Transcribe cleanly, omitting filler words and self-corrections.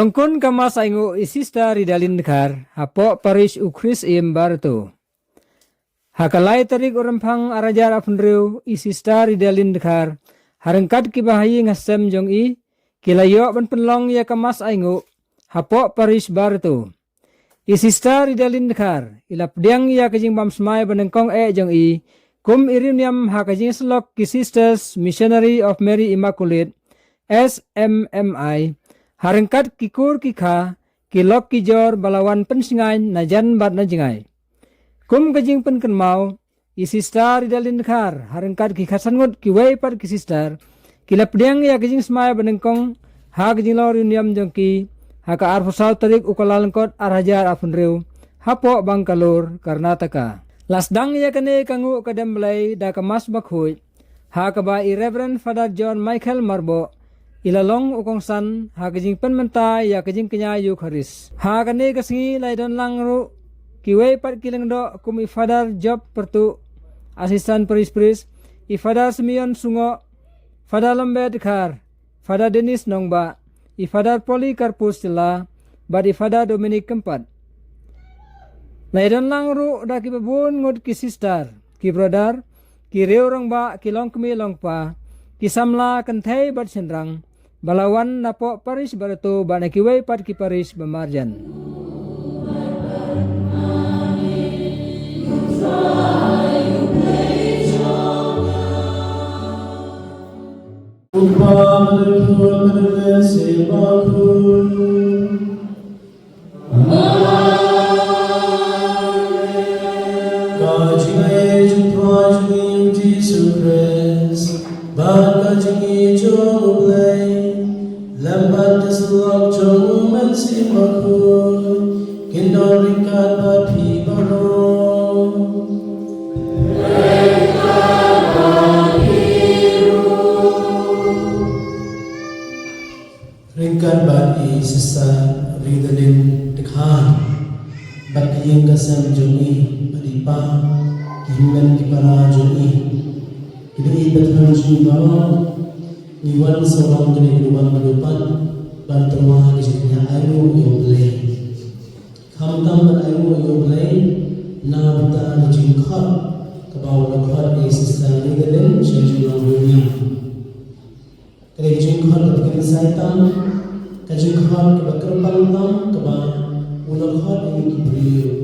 Jongkun kamas aingu isista ridalin dekar hapo parish ukris imbarto. Hakalai tarik orampang arajar apunreu isista ridalin dekar harengkat kibahayi ngasem jong i kilayo ban penlong ya kamas aingu hapo parish barto. Isista ridalin dekar ilap diang ya kajing bam smai banengkong jong i kum iriniam hakajing selok ki Sisters Missionary of Mary Immaculate SMMI harengkat kikur kikha kilok kijor balawan pensingai najan bat najingai kum kajing pen kenmau isistar idalin khar harengkat kikhasan ngot kiwei pat kisistar kilap diang ya kajing smai banengkong ha kajing lor uniam jongki haka arfusal tarik ukalalengkot arhajar afunreu hapo Bangkalur Karnataka. Lasdang ya kane kangu kadamblay da kamas bakhoy ha kaba i Reverend Father John Michael Marbo ilalong ukongsan ha kajing penmenta ya kajing kenya yuk haris ha kane kasingi laidon langru kiwei pat kilengdo kum i Father Job pertu asisten pris i Father Simeon Sungo, Father Lambert Khar, Father Dennis Nongba, i Father Polikarpus Tila, bat i Father Dominic Kempat. Laidon langru da ki babun ngut ki sister, ki brother, ki reurang ba ki long kemi long pa, ki samla kenthei bat senrang, balawan napo paris barato ba na kiwei pat ki paris bamarjan. Ringkat bat i sisa ridalin dekhan bat iyeng kasam jongi bat ipa kihiman kipara jongi kidai bathan jongi bawa iwan seorang kini berubah merupan bantuan kisahnya ayu yoblay kamtam bat ayu yoblay na bata jingkhat kabaw lakhat i sisa ridalin shenjulang dunia kajing khot ke saitam kajing khot ke kerpal tam ke ba ulal khot ini kibriu